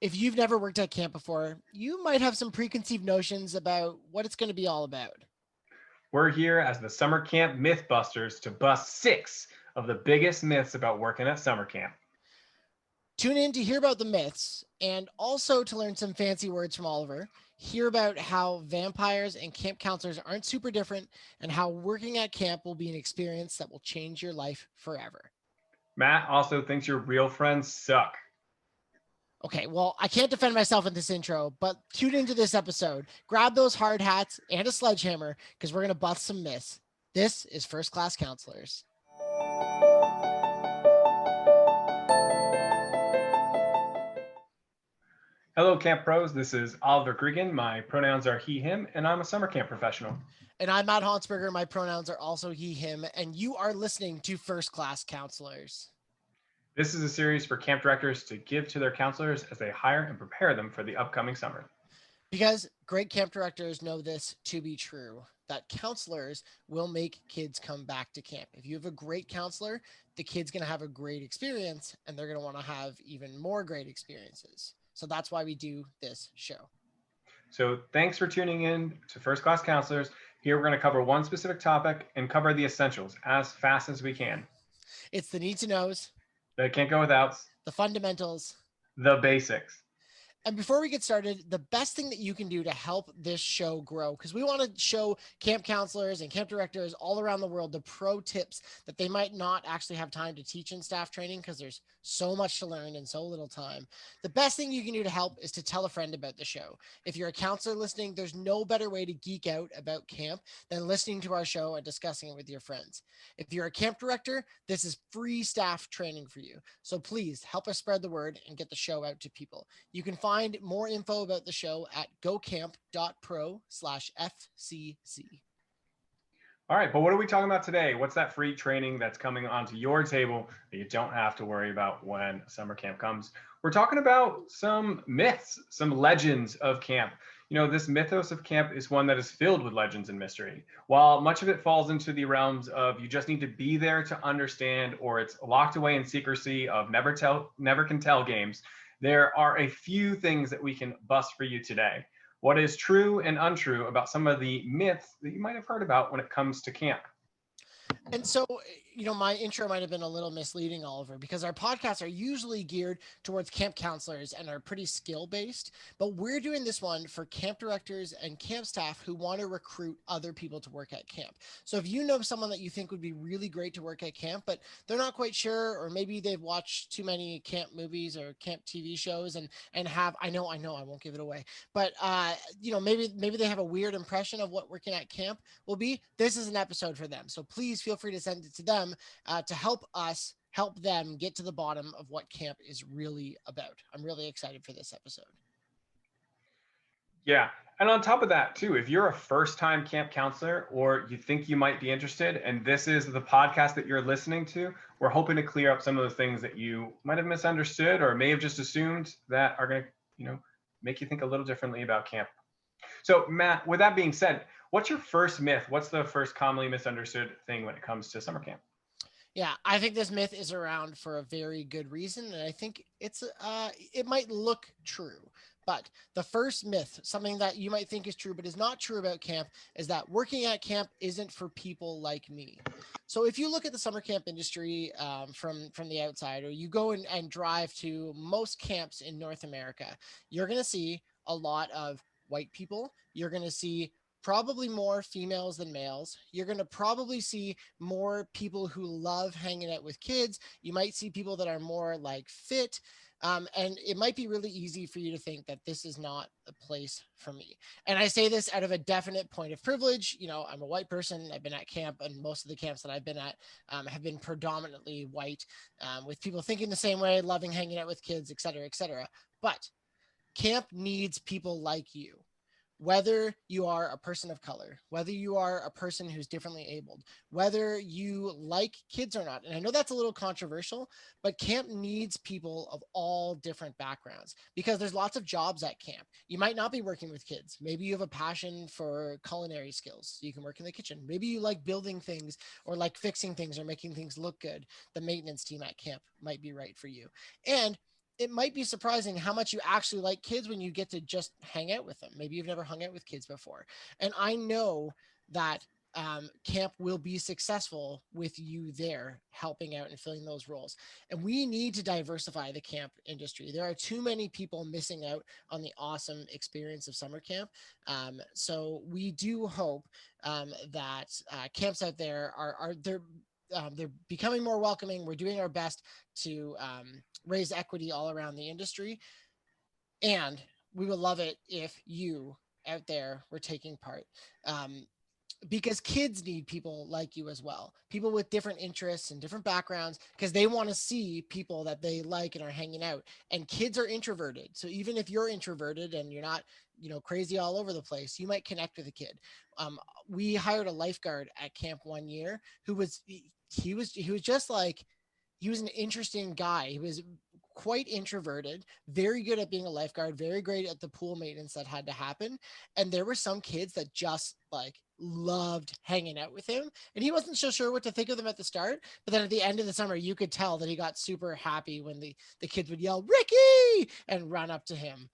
If you've never worked at camp before, you might have some preconceived notions about what it's going to be all about. We're here as the Summer Camp Mythbusters to bust 6 of the biggest myths about working at summer camp. Tune in to hear about the myths and also to learn some fancy words from Oliver. Hear about how vampires and camp counselors aren't super different and how working at camp will be an experience that will change your life forever. Matt also thinks your real friends suck. Okay, well, I can't defend myself in this intro, but tune into this episode. Grab those hard hats and a sledgehammer because we're going to bust some myths. This is First Class Counselors. Hello, Camp Pros. This is Oliver Gregan. My pronouns are he, him, and I'm a summer camp professional. And I'm Matt Hansberger. My pronouns are also he, him, and you are listening to First Class Counselors. This is a series for camp directors to give to their counselors as they hire and prepare them for the upcoming summer. Because great camp directors know this to be true, that counselors will make kids come back to camp. If you have a great counselor, the kid's going to have a great experience and they're going to want to have even more great experiences. So that's why we do this show. So thanks for tuning in to First Class Counselors. Here we're going to cover one specific topic and cover the essentials as fast as we can. It's the need to knows, That can't go without the fundamentals. the basics. And before we get started, the best thing that you can do to help this show grow, because we want to show camp counselors and camp directors all around the world the pro tips that they might not actually have time to teach in staff training because there's so much to learn in so little time. The best thing you can do to help is to tell a friend about the show. If you're a counselor listening, there's no better way to geek out about camp than listening to our show and discussing it with your friends. If you're a camp director, this is free staff training for you. So please help us spread the word and get the show out to people. You can find more info about the show at gocamp.pro/FCC. All right, but what are we talking about today? What's that free training that's coming onto your table that you don't have to worry about when summer camp comes? We're talking about some myths, some legends of camp. This mythos of camp is one that is filled with legends and mystery. While much of it falls into the realms of you just need to be there to understand, or it's locked away in secrecy of never can tell games, there are a few things that we can bust for you today. What is true and untrue about some of the myths that you might have heard about when it comes to camp? And so, my intro might have been a little misleading, Oliver, because our podcasts are usually geared towards camp counselors and are pretty skill based. But we're doing this one for camp directors and camp staff who want to recruit other people to work at camp. So if you know someone that you think would be really great to work at camp, but they're not quite sure, or maybe they've watched too many camp movies or camp TV shows and have I know, I won't give it away, but maybe they have a weird impression of what working at camp will be. This is an episode for them. So please feel free to send it to them to help us help them get to the bottom of what camp is really about. I'm really excited for this episode. Yeah. And on top of that, too, if you're a first time camp counselor or you think you might be interested, and this is the podcast that you're listening to, we're hoping to clear up some of the things that you might have misunderstood or may have just assumed that are going to, make you think a little differently about camp. So, Matt, with that being said, what's your first myth? What's the first commonly misunderstood thing when it comes to summer camp? Yeah, I think this myth is around for a very good reason, and I think it might look true. But the first myth, something that you might think is true but is not true about camp, is that working at camp isn't for people like me. So if you look at the summer camp industry from the outside, or you go and drive to most camps in North America, you're going to see a lot of white people. You're going to see probably more females than males. You're going to probably see more people who love hanging out with kids. You might see people that are more like fit. And it might be really easy for you to think that this is not a place for me. And I say this out of a definite point of privilege. I'm a white person. I've been at camp, and most of the camps that I've been at have been predominantly white, with people thinking the same way, loving hanging out with kids, et cetera, et cetera. But camp needs people like you, whether you are a person of color, whether you are a person who's differently abled, whether you like kids or not. And I know that's a little controversial, but camp needs people of all different backgrounds because there's lots of jobs at camp. You might not be working with kids. Maybe you have a passion for culinary skills, so you can work in the kitchen. Maybe you like building things or like fixing things or making things look good. The maintenance team at camp might be right for you. And it might be surprising how much you actually like kids when you get to just hang out with them. Maybe you've never hung out with kids before. And I know that camp will be successful with you there helping out and filling those roles. And we need to diversify the camp industry. There are too many people missing out on the awesome experience of summer camp. So we do hope that camps out there are they're becoming more welcoming. We're doing our best to raise equity all around the industry. And we would love it if you out there were taking part. Because kids need people like you as well, people with different interests and different backgrounds, because they want to see people that they like and are hanging out. And kids are introverted, so even if you're introverted and you're not, crazy all over the place, you might connect with a kid. We hired a lifeguard at camp one year who was he was just like, he was an interesting guy. He was quite introverted, very good at being a lifeguard, very great at the pool maintenance that had to happen. And there were some kids that just like loved hanging out with him. And he wasn't so sure what to think of them at the start. But then at the end of the summer, you could tell that he got super happy when the kids would yell, Ricky, and run up to him.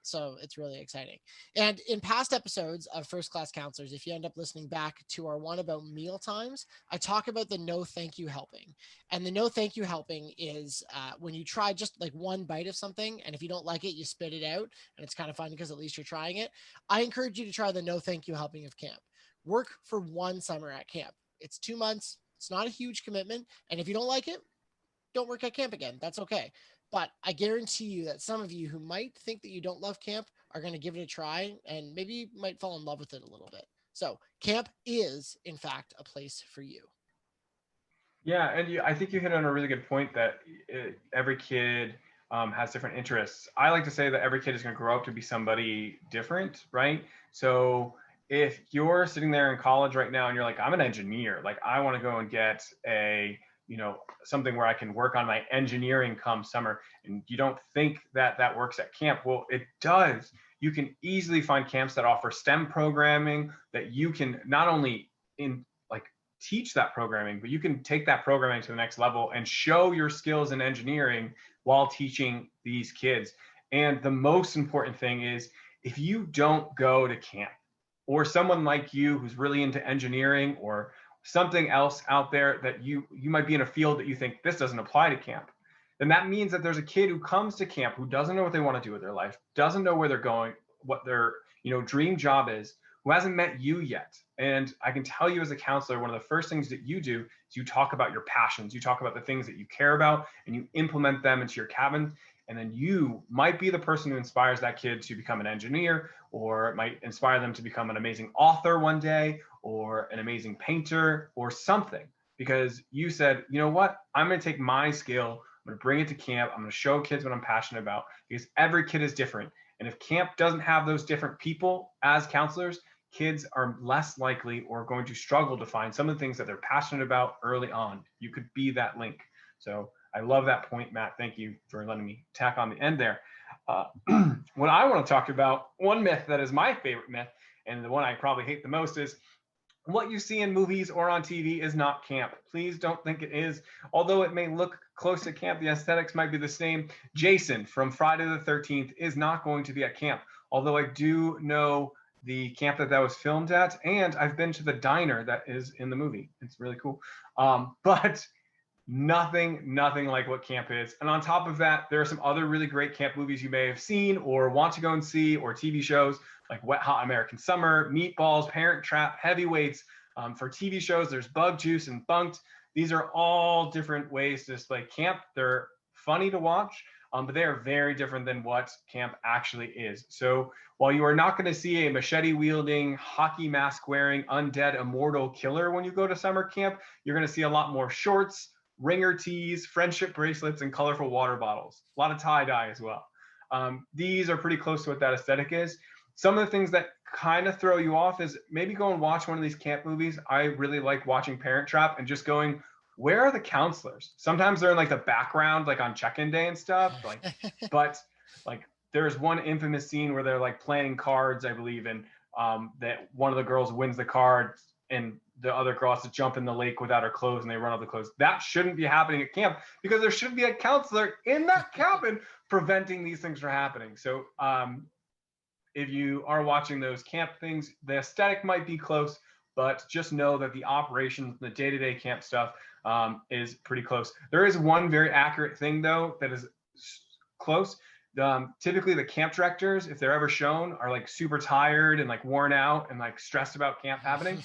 So it's really exciting. And in past episodes of First Class Counselors, if you end up listening back to our one about meal times, I talk about the no thank you helping. And the no thank you helping is when you try just like one bite of something, and if you don't like it, you spit it out. And it's kind of fun because at least you're trying it. I encourage you to try the no thank you helping of camp. Work for one summer at camp. It's 2 months. It's not a huge commitment. And if you don't like it, don't work at camp again. That's okay. But I guarantee you that some of you who might think that you don't love camp are going to give it a try, and maybe you might fall in love with it a little bit. So camp is, in fact, a place for you. Yeah, and I think you hit on a really good point that every kid has different interests. I like to say that every kid is going to grow up to be somebody different, right? So if you're sitting there in college right now and you're like, I'm an engineer, like I want to go and get a, something where I can work on my engineering come summer, and you don't think that that works at camp, well, it does. You can easily find camps that offer STEM programming that you can not only in like teach that programming, but you can take that programming to the next level and show your skills in engineering while teaching these kids. And the most important thing is, if you don't go to camp, or someone like you who's really into engineering or something else out there that you might be in a field that you think this doesn't apply to camp, then that means that there's a kid who comes to camp who doesn't know what they want to do with their life, doesn't know where they're going, what their dream job is, who hasn't met you yet. And I can tell you as a counselor, one of the first things that you do is you talk about your passions, you talk about the things that you care about, and you implement them into your cabin. And then you might be the person who inspires that kid to become an engineer, or it might inspire them to become an amazing author one day, or an amazing painter, or something. Because you said, you know what, I'm going to take my skill, I'm going to bring it to camp, I'm going to show kids what I'm passionate about, because every kid is different. And if camp doesn't have those different people as counselors, kids are less likely or going to struggle to find some of the things that they're passionate about early on. You could be that link. So I love that point, Matt. Thank you for letting me tack on the end there. What I want to talk about, one myth that is my favorite myth, and the one I probably hate the most, is what you see in movies or on TV is not camp. Please don't think it is. Although it may look close to camp, the aesthetics might be the same. Jason from Friday the 13th is not going to be at camp. Although I do know the camp that was filmed at, and I've been to the diner that is in the movie. It's really cool. But nothing like what camp is. And on top of that, there are some other really great camp movies you may have seen or want to go and see, or TV shows like Wet Hot American Summer, Meatballs, Parent Trap, Heavyweights. For TV shows, there's Bug Juice and Bunked. These are all different ways to display camp. They're funny to watch, but they are very different than what camp actually is. So while you are not going to see a machete wielding, hockey mask wearing, undead immortal killer when you go to summer camp, you're going to see a lot more shorts, ringer tees, friendship bracelets, and colorful water bottles. A lot of tie-dye as well. These are pretty close to what that aesthetic is. Some of the things that kind of throw you off is maybe go and watch one of these camp movies. I really like watching Parent Trap and just going, where are the counselors? Sometimes they're in like the background, like on check-in day and stuff. But there's one infamous scene where they're like playing cards, I believe, and that one of the girls wins the card, and the other girl has to jump in the lake without her clothes and they run out of the clothes. That shouldn't be happening at camp because there should be a counselor in that cabin preventing these things from happening. So if you are watching those camp things, the aesthetic might be close, but just know that the operations, the day-to-day camp stuff is pretty close. There is one very accurate thing though that is close. Typically the camp directors, if they're ever shown, are like super tired and like worn out and like stressed about camp happening.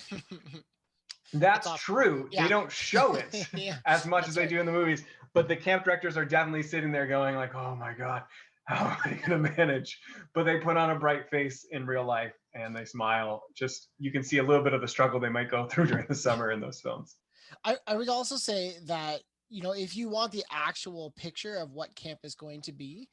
That's true. Yeah. They don't show it Yeah, as much as that's they right. do in the movies, but the camp directors are definitely sitting there going like, oh my God, how am I going to manage? But they put on a bright face in real life and they smile. Just, you can see a little bit of the struggle they might go through during the summer in those films. I would also say that, you know, if you want the actual picture of what camp is going to be,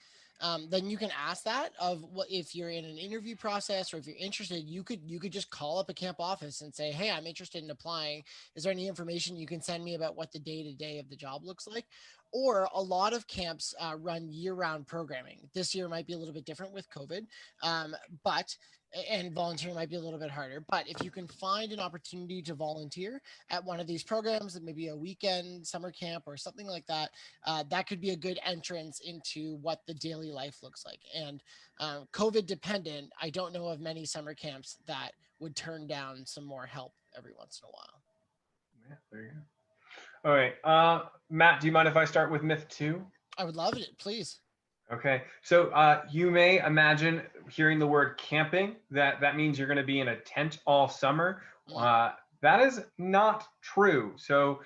then you can ask that of what, if you're in an interview process or if you're interested, you could just call up a camp office and say, hey, I'm interested in applying. Is there any information you can send me about what the day to day of the job looks like? Or a lot of camps run year round programming. This year might be a little bit different with COVID, but and volunteering might be a little bit harder. But if you can find an opportunity to volunteer at one of these programs, maybe a weekend summer camp or something like that, that could be a good entrance into what the daily life looks like. And COVID dependent, I don't know of many summer camps that would turn down some more help every once in a while. Yeah, there you go. All right. Matt, do you mind if I start with myth 2? I would love it, please. Okay, so you may imagine hearing the word camping, that means you're going to be in a tent all summer. Mm. Uh, that is not true. So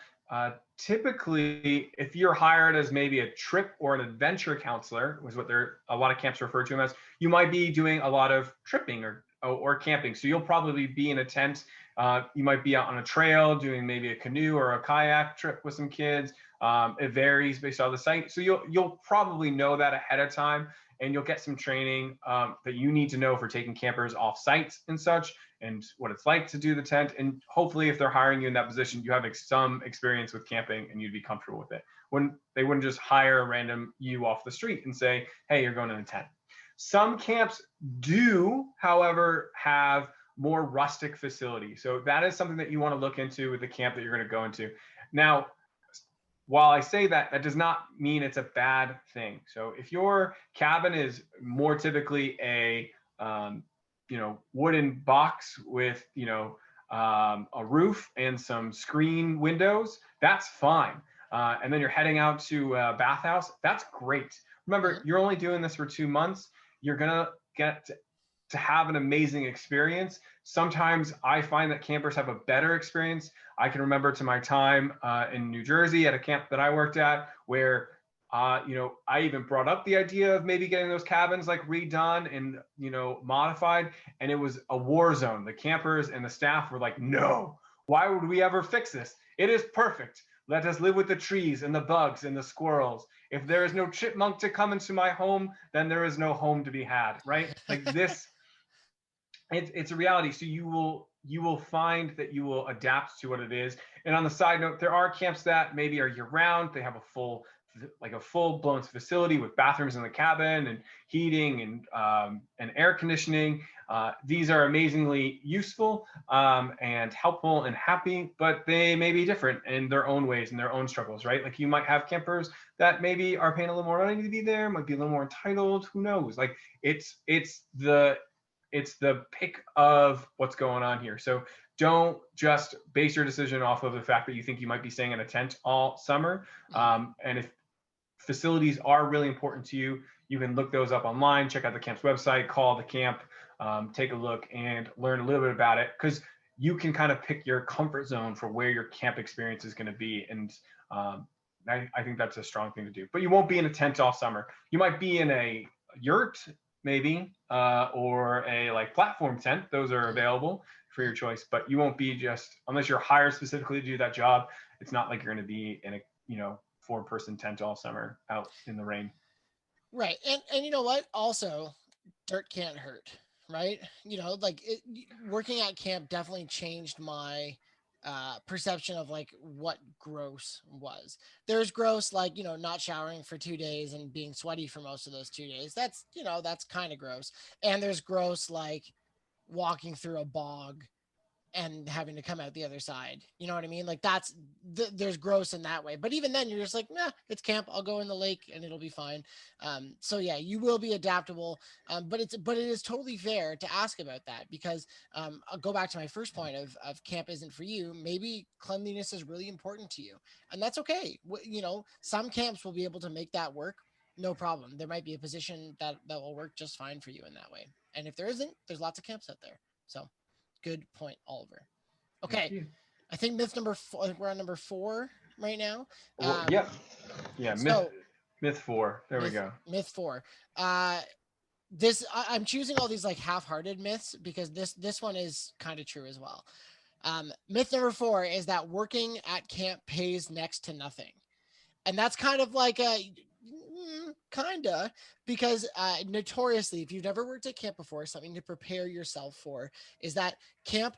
typically, if you're hired as maybe a trip or an adventure counselor, was what a lot of camps refer to them as, you might be doing a lot of tripping or camping. So you'll probably be in a tent. You might be out on a trail doing maybe a canoe or a kayak trip with some kids. It varies based on the site. So you'll probably know that ahead of time, and you'll get some training that you need to know for taking campers off site and such, and what it's like to do the tent. And hopefully, if they're hiring you in that position, you have some experience with camping and you'd be comfortable with it. When they wouldn't just hire a random you off the street and say, "Hey, you're going in a tent." Some camps do, however, have more rustic facilities. So that is something that you want to look into with the camp that you're going to go into. Now, while I say that, that does not mean it's a bad thing. So if your cabin is more typically a wooden box with a roof and some screen windows, that's fine. And then you're heading out to a bathhouse, that's great. Remember, you're only doing this for 2 months. You're gonna get to have an amazing experience. Sometimes I find that campers have a better experience. I can remember to my time in New Jersey at a camp that I worked at where, I even brought up the idea of maybe getting those cabins like redone and, modified. And it was a war zone. The campers and the staff were like, no, why would we ever fix this? It is perfect. Let us live with the trees and the bugs and the squirrels. If there is no chipmunk to come into my home, then there is no home to be had, right? Like this, it's a reality. So you will find that you will adapt to what it is. And on the side note, there are camps that maybe are year round. They have a full blown facility with bathrooms in the cabin and heating and air conditioning. These are amazingly useful and helpful and happy, but they may be different in their own ways and their own struggles, right? Like you might have campers that maybe are paying a little more money to be there, might be a little more entitled. Who knows? Like it's the pick of what's going on here. So don't just base your decision off of the fact that you think you might be staying in a tent all summer. And if facilities are really important to you, you can look those up online, check out the camp's website, call the camp, take a look and learn a little bit about it, because you can kind of pick your comfort zone for where your camp experience is going to be. And I think that's a strong thing to do. But you won't be in a tent all summer. You might be in a yurt maybe, or a like platform tent. Those are available for your choice, but you won't be just, unless you're hired specifically to do that job, it's not like you're going to be in a 4-person tent all summer out in the rain. Right. And you know what? Also, dirt can't hurt, right? Like working at camp definitely changed my perception of like what gross was. There's gross like, not showering for 2 days and being sweaty for most of those 2 days. That's kind of gross. And there's gross like walking through a bog and having to come out the other side. You know what I mean? Like that's there's gross in that way. But even then, you're just like, nah, it's camp. I'll go in the lake and it'll be fine. So yeah, you will be adaptable. But it is totally fair to ask about that because I'll go back to my first point of camp isn't for you. Maybe cleanliness is really important to you, and that's okay. You know, some camps will be able to make that work. No problem. There might be a position that will work just fine for you in that way. And if there isn't, there's lots of camps out there. So good point, Oliver. Thank Okay, you. I think myth number four. We're on number four right now. Well, yep. Yeah. So Myth 4. There we myth go. myth four. Uh, I'm choosing all these like half-hearted myths because this one is kind of true as well. Myth number four is that working at camp pays next to nothing, and that's kind of like a kinda because notoriously, if you've never worked at camp before, something to prepare yourself for is that camp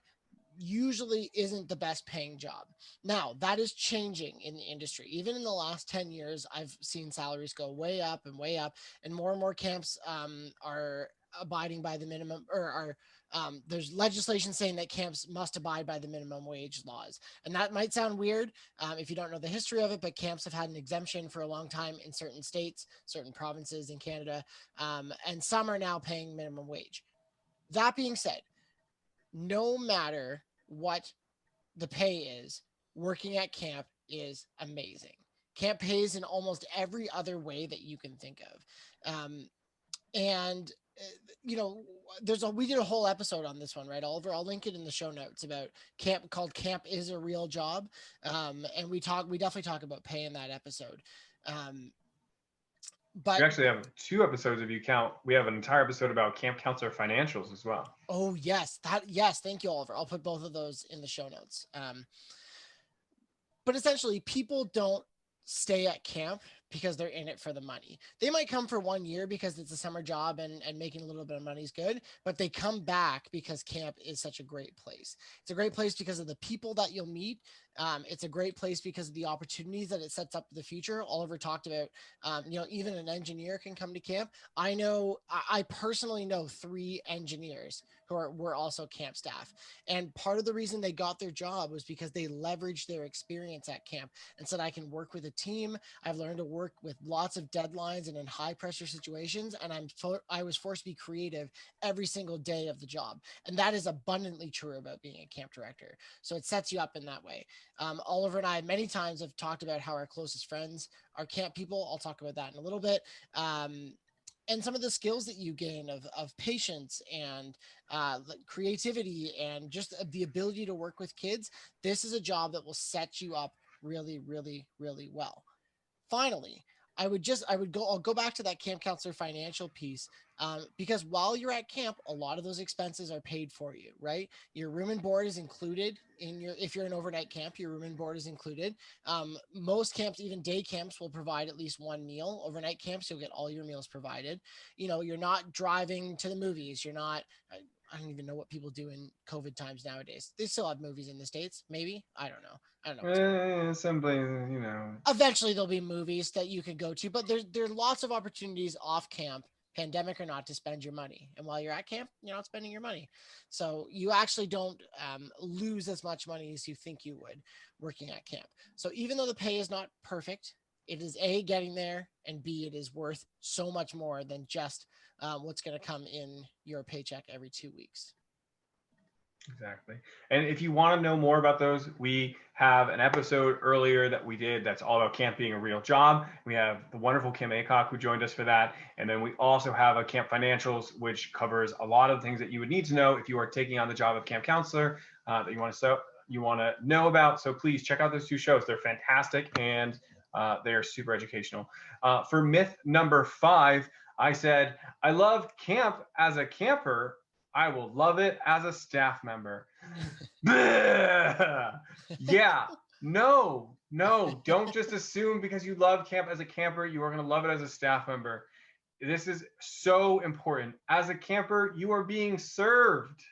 usually isn't the best paying job. Now, that is changing in the industry. Even in the last 10 years, I've seen salaries go way up, and more camps are abiding by the minimum or are there's legislation saying that camps must abide by the minimum wage laws. And that might sound weird if you don't know the history of it, but camps have had an exemption for a long time in certain states, certain provinces in Canada, and some are now paying minimum wage. That being said, no matter what the pay is, working at camp is amazing. Camp pays in almost every other way that you can think of. And you know, we did a whole episode on this one, right, Oliver? I'll link it in the show notes about camp called Camp is a Real Job. And we definitely talk about pay in that episode. Um, We but actually have 2 episodes if you count. We have an entire episode about camp counselor financials as well. oh yes, thank you, Oliver. I'll put both of those in the show notes. But essentially, people don't stay at camp because they're in it for the money. They might come for 1 year because it's a summer job and making a little bit of money is good, but they come back because camp is such a great place. It's a great place because of the people that you'll meet. It's a great place because of the opportunities that it sets up for the future. Oliver talked about, even an engineer can come to camp. I personally know 3 engineers were also camp staff. And part of the reason they got their job was because they leveraged their experience at camp and said, I can work with a team. I've learned to work with lots of deadlines and in high pressure situations. And I was forced to be creative every single day of the job. And that is abundantly true about being a camp director. So it sets you up in that way. Oliver and I many times have talked about how our closest friends are camp people. I'll talk about that in a little bit. And some of the skills that you gain of patience and creativity and just the ability to work with kids. This is a job that will set you up really, really, really well. Finally, I'll go back to that camp counselor financial piece because while you're at camp, a lot of those expenses are paid for you, right? Your room and board is included if you're an overnight camp, your room and board is included. Most camps, even day camps, will provide at least one meal. Overnight camps, you'll get all your meals provided. You know, you're not driving to the movies. You're not, I don't even know what people do in COVID times nowadays. They still have movies in the States, maybe. I don't know. I don't know what's going on. Some places, you know. Eventually there'll be movies that you could go to, but there are lots of opportunities off camp, pandemic or not, to spend your money. And while you're at camp, you're not spending your money. So you actually don't lose as much money as you think you would working at camp. So even though the pay is not perfect, it is A, getting there, and B, it is worth so much more than just what's going to come in your paycheck every 2 weeks. Exactly. And if you want to know more about those, we have an episode earlier that we did that's all about camp being a real job. We have the wonderful Kim Acock who joined us for that. And then we also have a Camp Financials, which covers a lot of the things that you would need to know if you are taking on the job of camp counselor that you want to know about. So please check out those 2 shows. They're fantastic and they are super educational. For myth number 5, I said, I loved camp as a camper. I will love it as a staff member. Yeah, no, don't just assume because you love camp as a camper, you are going to love it as a staff member. This is so important. As a camper, you are being served.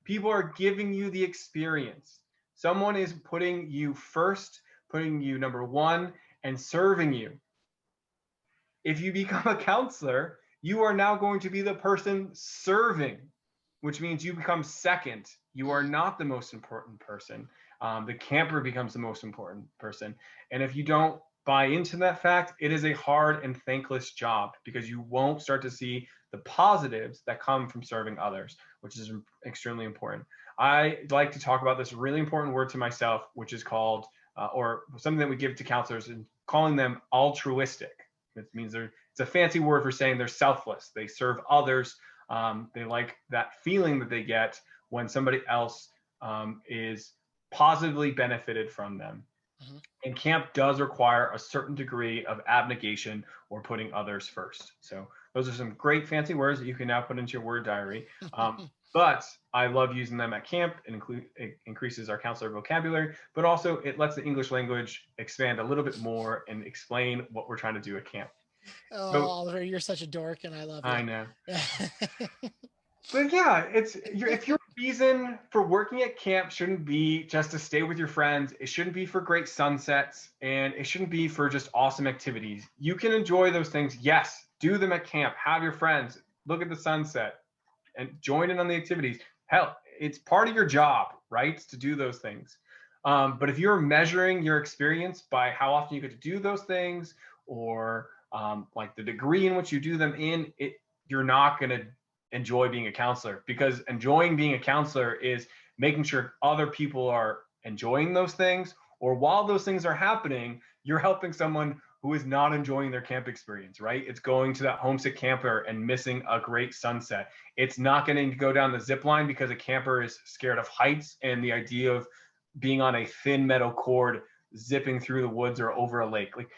People are giving you the experience. Someone is putting you first, putting you number 1, and serving you. If you become a counselor, you are now going to be the person serving, which means you become second. You are Mm. not the most important person. The camper becomes the most important person. And if you don't buy into that fact, it is a hard and thankless job because you won't start to see the positives that come from serving others, which is extremely important. I like to talk about this really important word to myself, which is called, or something that we give to counselors, and calling them altruistic. It means it's a fancy word for saying they're selfless. They serve others. They like that feeling that they get when somebody else is positively benefited from them. Mhm. And camp does require a certain degree of abnegation or putting others first. So those are some great fancy words that you can now put into your word diary. But I love using them at camp. It increases our counselor vocabulary, but also it lets the English language expand a little bit more and explain what we're trying to do at camp. Oh, So Oliver, you're such a dork, and I love you. I know. But yeah, if your reason for working at camp shouldn't be just to stay with your friends, it shouldn't be for great sunsets, and it shouldn't be for just awesome activities. You can enjoy those things. Yes, do them at camp. Have your friends, look at the sunset, and join in on the activities. Hell, it's part of your job, right, to do those things. But if you're measuring your experience by how often you get to do those things, or like the degree in which you do them in, you're not going to enjoy being a counselor, because enjoying being a counselor is making sure other people are enjoying those things, or while those things are happening, you're helping someone who is not enjoying their camp experience, right? It's going to that homesick camper and missing a great sunset. It's not going to go down the zip line because a camper is scared of heights and the idea of being on a thin metal cord zipping through the woods or over a lake. Like,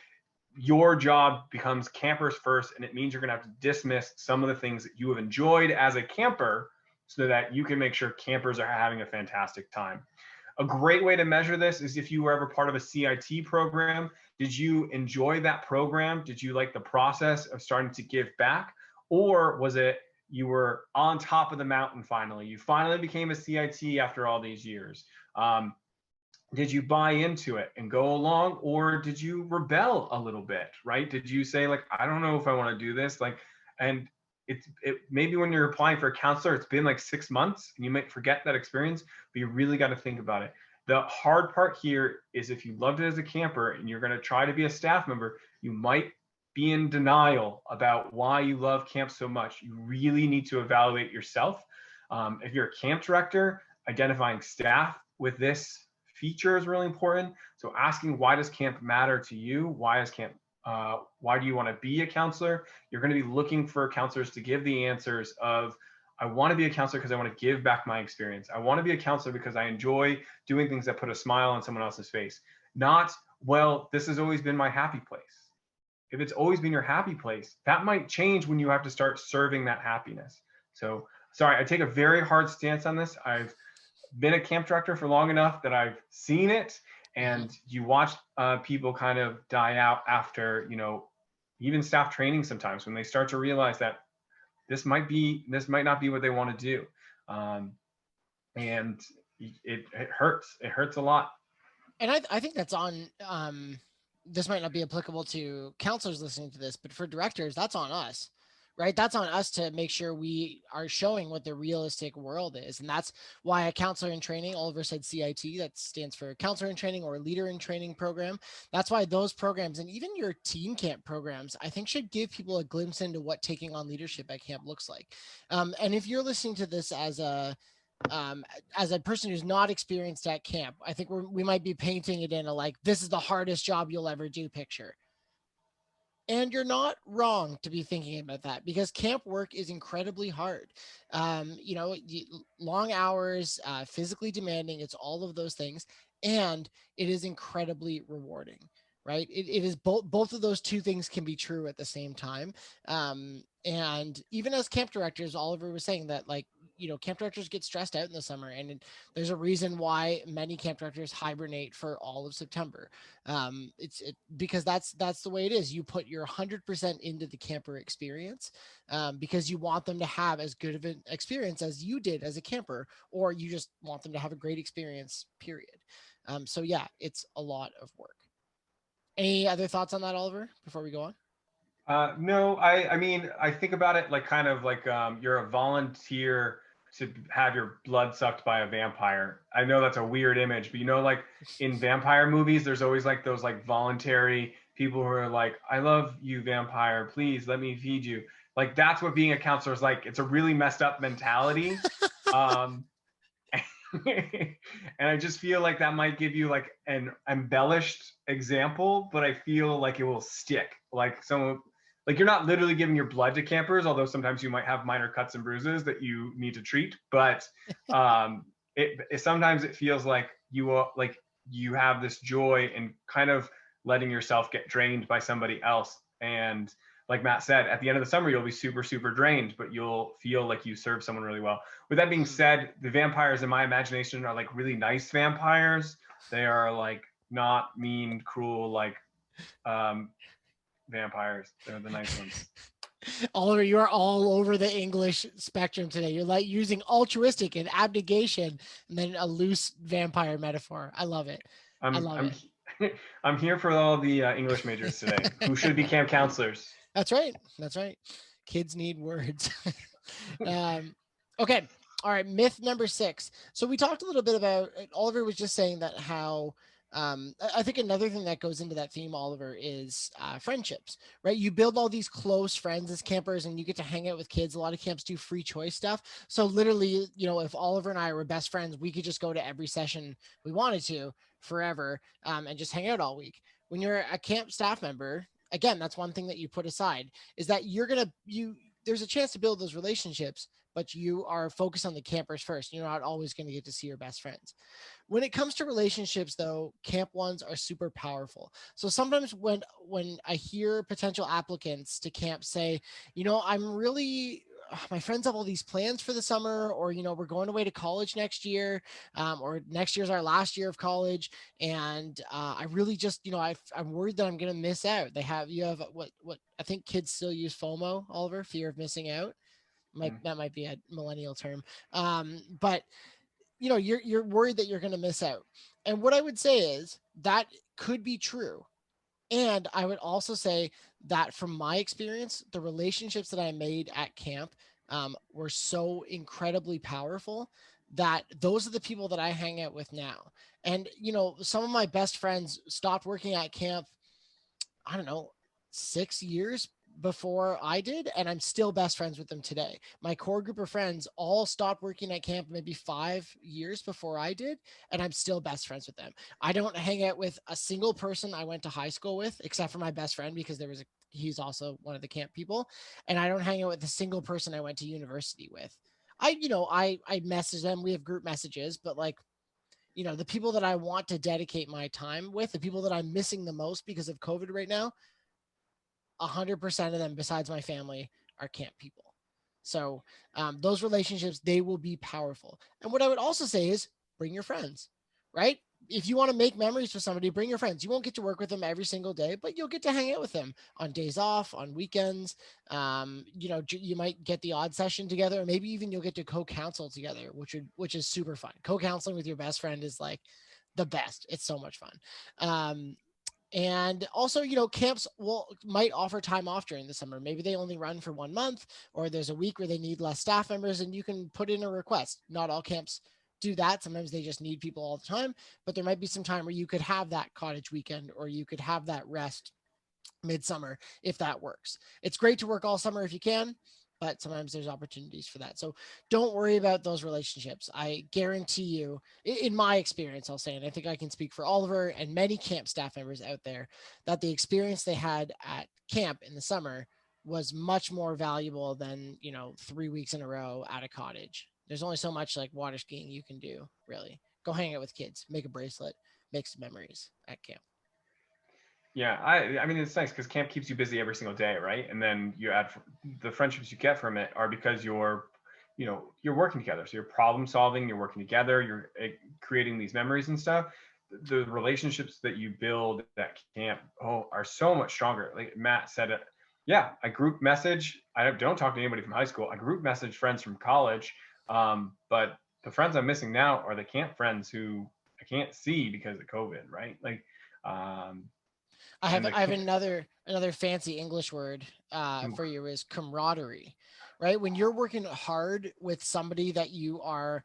your job becomes campers first, and it means you're going to have to dismiss some of the things that you have enjoyed as a camper so that you can make sure campers are having a fantastic time. A great way to measure this is if you were ever part of a CIT program. Did you enjoy that program? Did you like the process of starting to give back? Or was it you were on top of the mountain finally? You finally became a CIT after all these years. Did you buy into it and go along, or did you rebel a little bit, right? Did you say, like, I don't know if I want to do this, like, and it maybe when you're applying for a counselor, it's been like 6 months and you might forget that experience, but you really got to think about it. The hard part here is if you loved it as a camper and you're going to try to be a staff member, you might be in denial about why you love camp so much. You really need to evaluate yourself. If you're a camp director, identifying staff with this feature is really important. So asking, why does camp matter to you? Why do you want to be a counselor? You're going to be looking for counselors to give the answers of, I want to be a counselor because I want to give back my experience. I want to be a counselor because I enjoy doing things that put a smile on someone else's face. Not, well, this has always been my happy place. If it's always been your happy place, that might change when you have to start serving that happiness. So sorry, I take a very hard stance on this. I've been a camp director for long enough that I've seen it, Mhm. and you watch people kind of die out after, even staff training sometimes, when they start to realize that this might not be what they want to do, and it hurts. It hurts a lot. And I think that's on. This might not be applicable to counselors listening to this, but for directors, that's on us, right? That's on us to make sure we are showing what the realistic world is, and that's why a counselor in training. Oliver said CIT. That stands for counselor in training or leader in training program. That's why those programs and even your team camp programs, I think, should give people a glimpse into what taking on leadership at camp looks like. And if you're listening to this um, as a person who's not experienced at camp, I think we might be painting it in a like, this is the hardest job you'll ever do picture. And you're not wrong to be thinking about that because camp work is incredibly hard. Long hours, physically demanding, it's all of those things. And it is incredibly rewarding, right? It is both of those two things can be true at the same time. And even as camp directors, Oliver was saying that, like, camp directors get stressed out in the summer, and there's a reason why many camp directors hibernate for all of September. Because that's the way it is. You put your 100% into the camper experience, because you want them to have as good of an experience as you did as a camper, or you just want them to have a great experience, period. So yeah, it's a lot of work. Any other thoughts on that, Oliver, before we go on? No, I mean, I think about it like kind of like you're a volunteer to have your blood sucked by a vampire. I know that's a weird image, but like in vampire movies, there's always like those like voluntary people who are like, I love you, vampire, please let me feed you. Like that's what being a counselor is like. It's a really messed up mentality. Um, and I just feel like that might give you like an embellished example, but I feel like it will stick. Like someone, like you're not literally giving your blood to campers, although sometimes you might have minor cuts and bruises that you need to treat. But um, it sometimes it feels like you have this joy in kind of letting yourself get drained by somebody else. And like Matt said, at the end of the summer, you'll be super, super drained, but you'll feel like you served someone really well. With that being said, the vampires in my imagination are like really nice vampires. They are like not mean, cruel, like um, vampires. They're the nice ones. Oliver, you're all over the English spectrum today. You're like using altruistic and abnegation and then a loose vampire metaphor. I love it. I I'm love I'm it. I'm here for all the English majors today who should be camp counselors. That's right. That's right. Kids need words. um, okay. All right. Myth number 6. So we talked a little bit about, Oliver was just saying that how, I think another thing that goes into that theme, Oliver, is friendships, right? You build all these close friends as campers and you get to hang out with kids. A lot of camps do free choice stuff. So literally, if Oliver and I were best friends, we could just go to every session we wanted to forever, and just hang out all week. When you're a camp staff member, again, that's one thing that you put aside, is that there's a chance to build those relationships, but you are focused on the campers first. You're not always going to get to see your best friends. When it comes to relationships, though, camp ones are super powerful. So sometimes when I hear potential applicants to camp say, I'm really, my friends have all these plans for the summer, or we're going away to college next year, or next year's our last year of college, and I really just, I'm worried that I'm going to miss out. You have what I think kids still use FOMO, Oliver, fear of missing out. That might be a millennial term, but you're worried that you're going to miss out. And what I would say is that could be true. And I would also say that from my experience, the relationships that I made at camp were so incredibly powerful that those are the people that I hang out with now. And, some of my best friends stopped working at camp, I don't know, 6 years before I did, and I'm still best friends with them today. My core group of friends all stopped working at camp maybe 5 years before I did, and I'm still best friends with them. I don't hang out with a single person I went to high school with, except for my best friend, because he's also one of the camp people, and I don't hang out with a single person I went to university with. I message them. We have group messages, but like, the people that I want to dedicate my time with, the people that I'm missing the most because of COVID right now, 100% of them, besides my family, are camp people. So those relationships, they will be powerful. And what I would also say is bring your friends, right? If you want to make memories with somebody, bring your friends. You won't get to work with them every single day, but you'll get to hang out with them on days off, on weekends. You might get the odd session together, or maybe even you'll get to co-counsel together, which is super fun. Co-counseling with your best friend is like the best. It's so much fun. And also, camps might offer time off during the summer. Maybe they only run for 1 month, or there's a week where they need less staff members, and you can put in a request. Not all camps do that. Sometimes they just need people all the time, but there might be some time where you could have that cottage weekend, or you could have that rest midsummer if that works. It's great to work all summer if you can, but sometimes there's opportunities for that. So don't worry about those relationships. I guarantee you, in my experience, I'll say, and I think I can speak for Oliver and many camp staff members out there, that the experience they had at camp in the summer was much more valuable than 3 weeks in a row at a cottage. There's only so much like water skiing you can do, really. Go hang out with kids, make a bracelet, make some memories at camp. Yeah, I mean it's nice because camp keeps you busy every single day, right? And then you add the friendships you get from it are because you're working together. So you're problem solving, you're working together, you're creating these memories and stuff. The relationships that you build at camp are so much stronger. Like Matt said it. Yeah, I group message. I don't talk to anybody from high school. I group message friends from college. But the friends I'm missing now are the camp friends who I can't see because of COVID, right? Like um, I have and the I have another fancy English word for you is camaraderie, right? When you're working hard with somebody that you are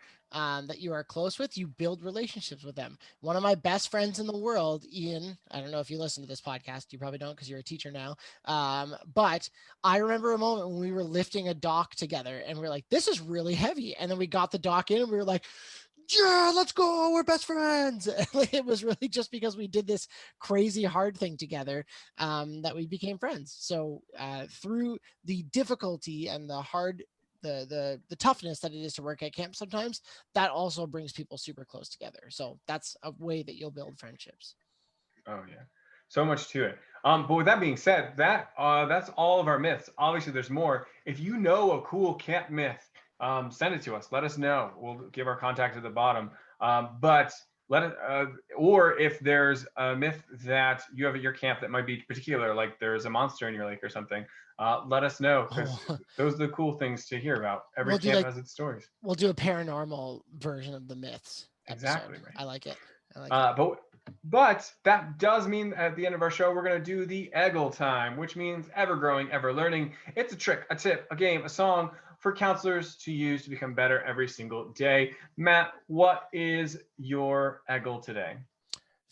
close with, you build relationships with them. One of my best friends in the world, Ian, I don't know if you listen to this podcast, you probably don't because you're a teacher now. But I remember a moment when we were lifting a dock together and we are like, this is really heavy. And then we got the dock in and we were like, yeah, let's go. We're best friends. It was really just because we did this crazy hard thing together that we became friends. So through the difficulty and the hard, the toughness that it is to work at camp sometimes, that also brings people super close together. So that's a way that you'll build friendships. Oh yeah, so much to it. But with that being said, that's all of our myths. Obviously, there's more. If you know a cool camp myth, send it to us. Let us know. We'll give our contact at the bottom. But let it, or if there's a myth that you have at your camp that might be particular, like there's a monster in your lake or something, let us know because Oh, those are the cool things to hear about. Every we'll do camp like has its stories. we'll do a paranormal version of the myths Exactly episode. right. I like it. I like it. Uh, but but that does mean at the end of our show we're going to do the Eggle time, which means ever growing, ever learning. It's a trick, a tip, a game, a song for counselors to use to become better every single day. Matt, what is your Eggle today?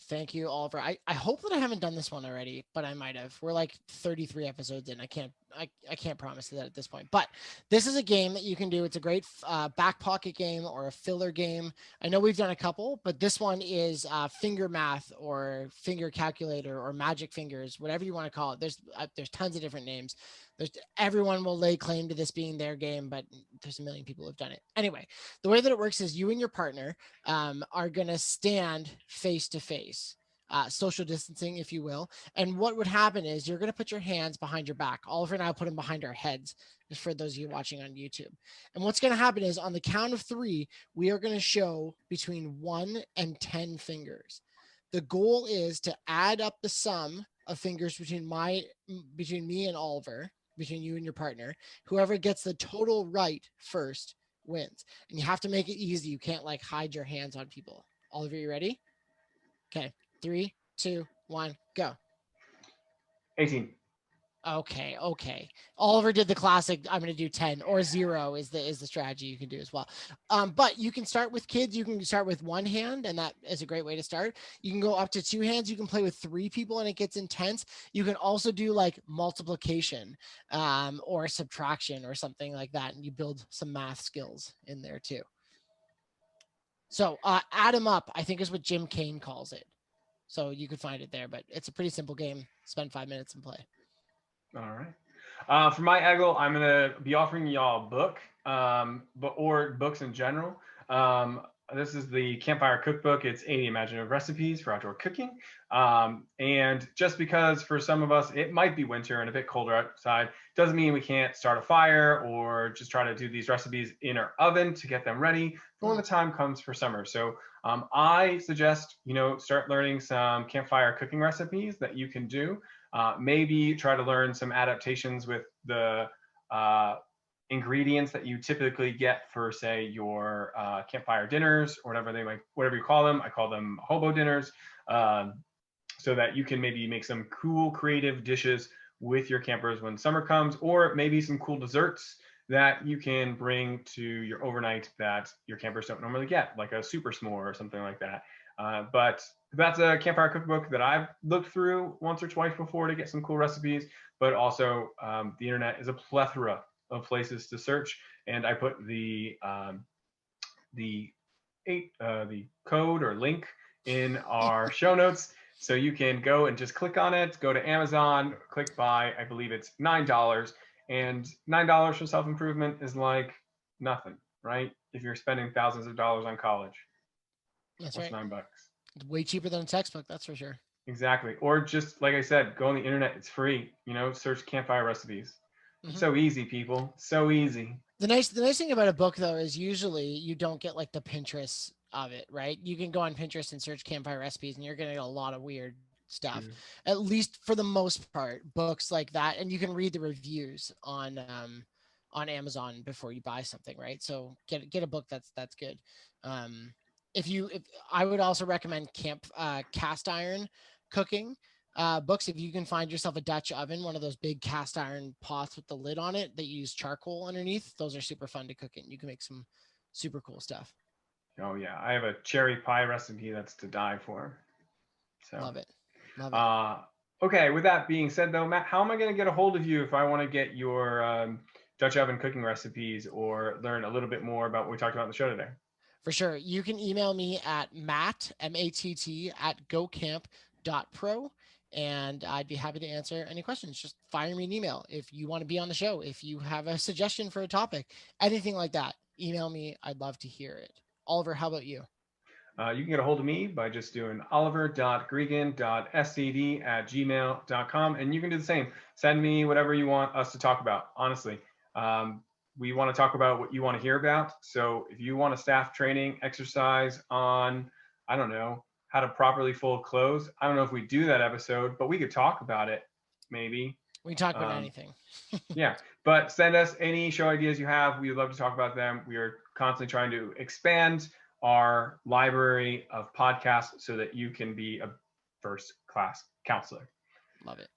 Thank you, Oliver. I hope that I haven't done this one already, but I might have. We're like 33 episodes in. I can't promise that at this point. But this is a game that you can do. It's a great back pocket game or a filler game. I know we've done a couple, but this one is finger math or finger calculator or magic fingers, whatever you want to call it. There's tons of different names. There's everyone will lay claim to this being their game, but there's a million people who've done it. Anyway, the way that it works is you and your partner are going to stand face to face, social distancing, if you will. And what would happen is you're going to put your hands behind your back. Oliver and I put them behind our heads, just for those of you watching on YouTube. And what's going to happen is on the count of three, we are going to show between 1 and 10 fingers. The goal is to add up the sum of fingers between me and Oliver, between you and your partner. Whoever gets the total right first wins. And you have to make it easy. You can't like hide your hands on people. Oliver, you ready? Okay. 3, 2, 1, go. 18. Okay. Oliver did the classic. I'm going to do 10 or 0 is the strategy you can do as well. But you can start with kids. You can start with one hand, and that is a great way to start. You can go up to two hands. You can play with three people, and it gets intense. You can also do like multiplication, or subtraction or something like that, and you build some math skills in there too. So add them up, I think is what Jim Kane calls it. So you could find it there, but it's a pretty simple game. Spend 5 minutes and play. All right. For my Eggle, I'm gonna be offering y'all a book, or books in general. Um, this is the Campfire Cookbook. It's 80 imaginative recipes for outdoor cooking. And just because for some of us it might be winter and a bit colder outside, doesn't mean we can't start a fire or just try to do these recipes in our oven to get them ready for when the time comes for summer. So I suggest start learning some campfire cooking recipes that you can do. Maybe try to learn some adaptations with the ingredients that you typically get for, say, your campfire dinners or whatever you call them. I call them hobo dinners, so that you can maybe make some cool, creative dishes with your campers when summer comes, or maybe some cool desserts that you can bring to your overnight that your campers don't normally get, like a super s'more or something like that. But that's a campfire cookbook that I've looked through once or twice before to get some cool recipes. But also, the internet is a plethora of places to search, and I put the the code or link in our show notes, so you can go and just click on it. Go to Amazon, click buy. I believe it's $9, and $9 for self improvement is like nothing, right? If you're spending thousands of dollars on college, That's what's right. $9? It's way cheaper than a textbook, that's for sure. Exactly. Or just like I said, go on the internet. It's free. Search campfire recipes. It's Hmm. so easy, people. So easy. The nice thing about a book though is usually you don't get like the Pinterest of it, right? You can go on Pinterest and search campfire recipes, and you're gonna get a lot of weird stuff. True. At least for the most part, books like that, and you can read the reviews on Amazon before you buy something, right? So get a book that's good. Um, if I would also recommend cast iron cooking. books, if you can find yourself a Dutch oven, one of those big cast iron pots with the lid on it that you use charcoal underneath, those are super fun to cook in. You can make some super cool stuff. Oh yeah, I have a cherry pie recipe that's to die for. So, Love it. Love it. uh, okay. With that being said, though, Matt, how am I going to get a hold of you if I want to get your Dutch oven cooking recipes or learn a little bit more about what we talked about in the show today? For sure. You can email me at matt, M-A-T-T, at gocamp.pro, and I'd be happy to answer any questions. Just fire me an email if you want to be on the show, if you have a suggestion for a topic, anything like that. Email me. I'd love to hear it. Oliver, how about you? You can get a hold of me by just doing oliver.gregan.scd@gmail.com. And you can do the same. Send me whatever you want us to talk about, honestly. We want to talk about what you want to hear about. So if you want a staff training exercise on, I don't know, how to properly fold clothes, I don't know if we do that episode, but we could talk about it maybe. We can talk about Um, anything. yeah, but send us any show ideas you have. We would love to talk about them. We are constantly trying to expand our library of podcasts so that you can be a first class counselor. Love it.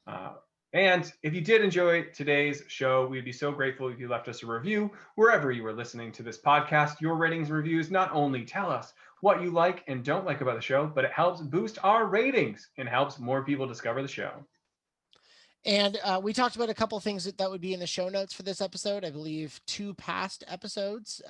And if you did enjoy today's show, we'd be so grateful if you left us a review wherever you were listening to this podcast. Your ratings and reviews not only tell us what you like and don't like about the show, but it helps boost our ratings and helps more people discover the show. And we talked about a couple things that would be in the show notes for this episode. I believe 2 past episodes.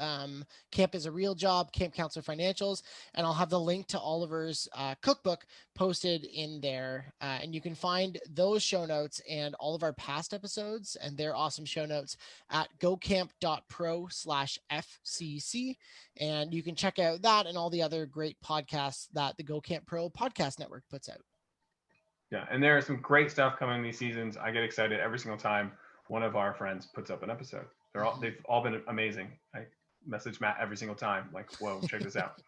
Camp is a Real Job, Camp Counselor Financials, and I'll have the link to Oliver's cookbook posted in there. And you can find those show notes and all of our past episodes and their awesome show notes at gocamp.pro/FCC. And you can check out that and all the other great podcasts that the Go Camp Pro podcast network puts out. Yeah, and there is some great stuff coming these seasons. I get excited every single time one of our friends puts up an episode. They've all been amazing. I message Matt every single time, like, whoa, check this out.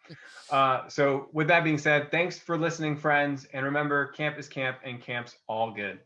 So with that being said, thanks for listening, friends. And remember, camp is camp and camp's all good.